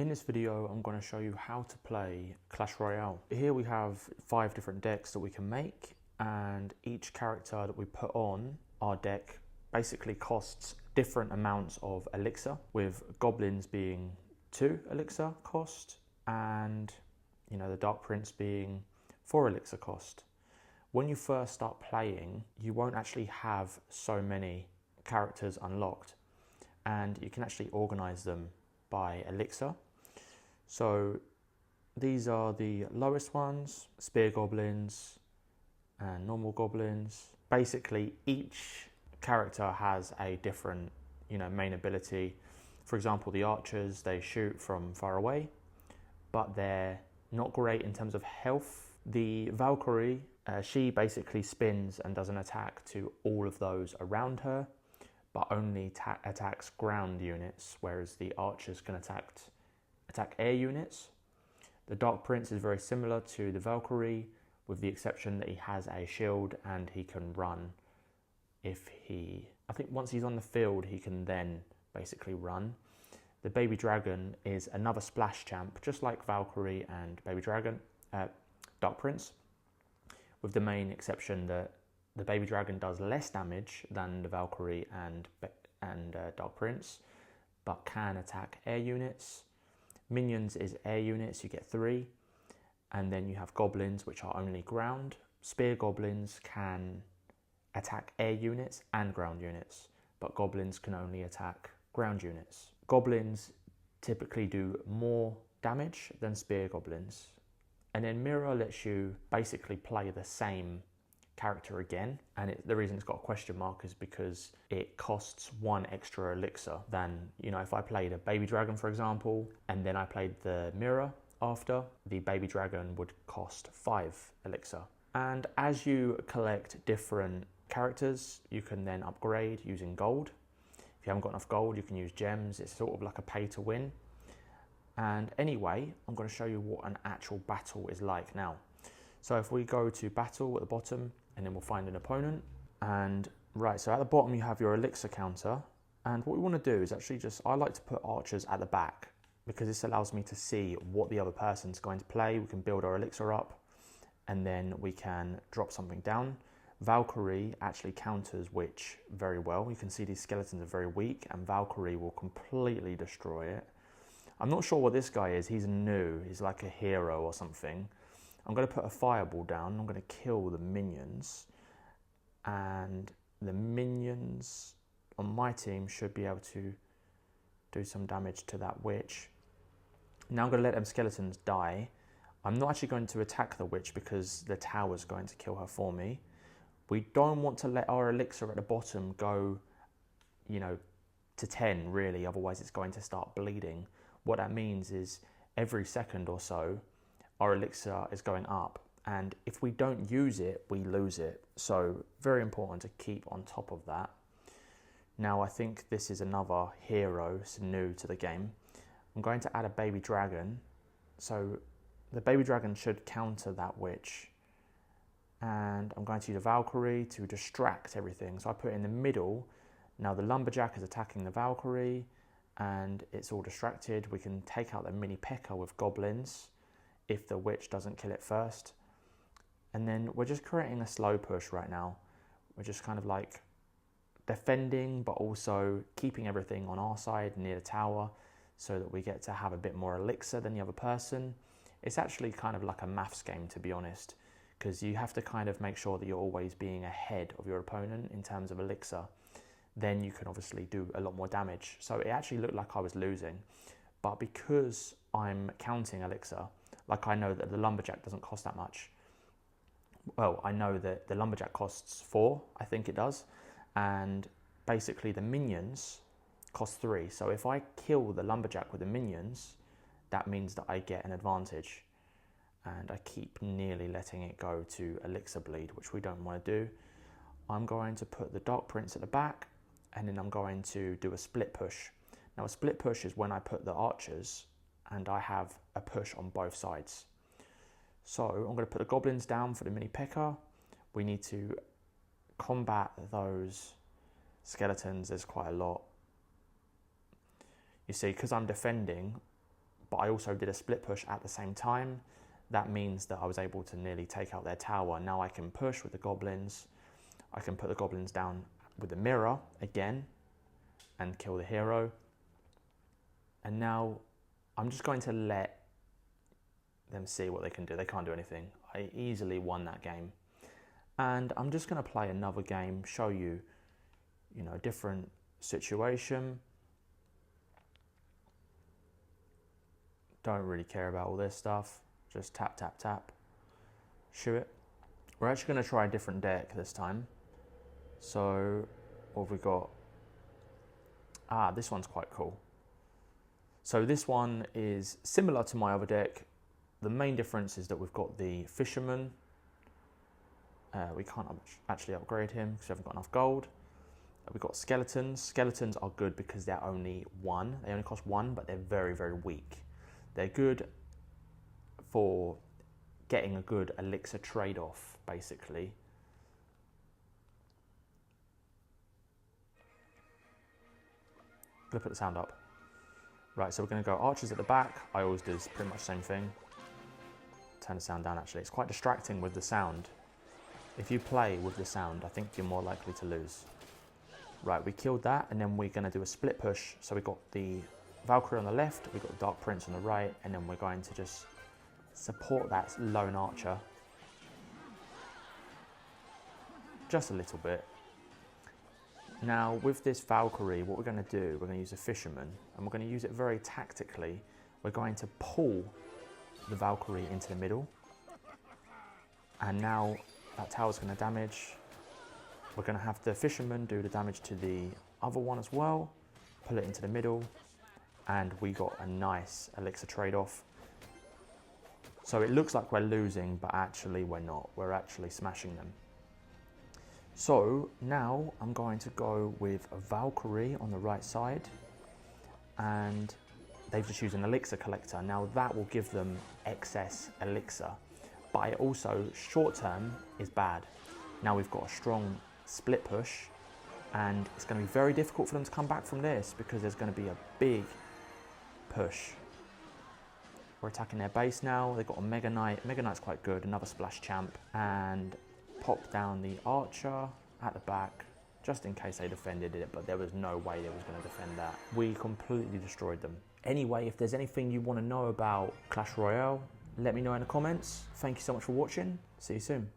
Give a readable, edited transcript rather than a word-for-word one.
In this video, I'm going to show you how to play Clash Royale. Here we have 5 different decks that we can make, and each character that we put on our deck basically costs different amounts of elixir, with Goblins being 2 elixir cost and the Dark Prince being 4 elixir cost. When you first start playing, you won't actually have so many characters unlocked, and you can actually organize them by elixir. So these are the lowest ones: spear goblins and normal goblins. Basically each character has a different main ability. For example, the archers, they shoot from far away, but they're not great in terms of health. The Valkyrie, she basically spins and does an attack to all of those around her, but only attacks ground units, whereas the archers can attack air units. The Dark Prince is very similar to the Valkyrie, with the exception that he has a shield and he can run. I think once he's on the field, he can then basically run. The Baby Dragon is another splash champ, just like Valkyrie and Dark Prince, with the main exception that the Baby Dragon does less damage than the Valkyrie and Dark Prince, but can attack air units. Minions is air units, you get 3. And then you have Goblins, which are only ground. Spear Goblins can attack air units and ground units, but Goblins can only attack ground units. Goblins typically do more damage than Spear Goblins. And then Mirror lets you basically play the same character again, and the reason it's got a question mark is because it costs 1 extra elixir than, if I played a Baby Dragon, for example, and then I played the Mirror after, the Baby Dragon would cost 5 elixir. And as you collect different characters, you can then upgrade using gold. If you haven't got enough gold, you can use gems. It's sort of like a pay to win. And anyway, I'm going to show you what an actual battle is like now. So if we go to battle at the bottom, and then we'll find an opponent. And right, so at the bottom you have your elixir counter. And what we want to do is actually I like to put archers at the back, because this allows me to see what the other person's going to play. We can build our elixir up, and then we can drop something down. Valkyrie actually counters Witch very well. You can see these skeletons are very weak, and Valkyrie will completely destroy it. I'm not sure what this guy is. He's new. He's like a hero or something. I'm going to put a fireball down. I'm going to kill the minions. And the minions on my team should be able to do some damage to that witch. Now I'm going to let them skeletons die. I'm not actually going to attack the witch because the tower's going to kill her for me. We don't want to let our elixir at the bottom go, to 10 really, otherwise it's going to start bleeding. What that means is every second or so, our elixir is going up, and if we don't use it, we lose it. So very important to keep on top of that. Now I think this is another hero, it's new to the game. I'm going to add a Baby Dragon. So the Baby Dragon should counter that witch. And I'm going to use a Valkyrie to distract everything. So I put it in the middle. Now the Lumberjack is attacking the Valkyrie, and it's all distracted. We can take out the mini P.E.K.K.A. with Goblins if the witch doesn't kill it first. And then we're just creating a slow push right now. We're just kind of like defending, but also keeping everything on our side near the tower, so that we get to have a bit more elixir than the other person. It's actually kind of like a maths game, to be honest, because you have to kind of make sure that you're always being ahead of your opponent in terms of elixir. Then you can obviously do a lot more damage. So it actually looked like I was losing, but because I'm counting elixir, like I know that the Lumberjack doesn't cost that much. Well, I know that the Lumberjack costs 4, I think it does, and basically the minions cost 3. So if I kill the Lumberjack with the minions, that means that I get an advantage, and I keep nearly letting it go to elixir bleed, which we don't want to do. I'm going to put the Dark Prince at the back, and then I'm going to do a split push. Now a split push is when I put the archers and I have a push on both sides. So I'm going to put the Goblins down for the mini P.E.K.K.A. We need to combat those skeletons. There's quite a lot. You see, because I'm defending, but I also did a split push at the same time. That means that I was able to nearly take out their tower. Now I can push with the goblins. I can put the goblins down with the mirror again and kill the hero. And now I'm just going to let them see what they can do. They can't do anything. I easily won that game. And I'm just going to play another game, show you, a different situation. Don't really care about all this stuff. Just tap, tap, tap. Shoot it. We're actually going to try a different deck this time. So, what have we got? This one's quite cool. So this one is similar to my other deck. The main difference is that we've got the Fisherman. We can't actually upgrade him because we haven't got enough gold. We've got Skeletons. Skeletons are good because they're only 1. They only cost 1, but they're very, very weak. They're good for getting a good elixir trade-off, basically. I'm gonna put the sound up. Right, so we're gonna go archers at the back. I always do pretty much the same thing. Turn the sound down actually. It's quite distracting with the sound. If you play with the sound, I think you're more likely to lose. Right, we killed that, and then we're gonna do a split push. So we got the Valkyrie on the left, we got the Dark Prince on the right, and then we're going to just support that lone archer. Just a little bit. Now with this Valkyrie, what we're going to do, we're going to use a Fisherman, and we're going to use it very tactically. We're going to pull the Valkyrie into the middle, and now that tower's going to damage. We're going to have the Fisherman do the damage to the other one as well, pull it into the middle, and we got a nice elixir trade-off. So it looks like we're losing, but actually we're not. We're actually smashing them. So now I'm going to go with a Valkyrie on the right side, and they've just used an elixir collector. Now that will give them excess elixir, but it also short term is bad. Now we've got a strong split push, and it's going to be very difficult for them to come back from this because there's going to be a big push. We're attacking their base now. They've got a Mega Knight. Mega Knight's quite good, another splash champ, and pop down the archer at the back just in case they defended it, but there was no way they was going to defend that. We completely destroyed them. Anyway, if there's anything you want to know about Clash Royale, let me know in the comments. Thank you so much for watching. See you soon.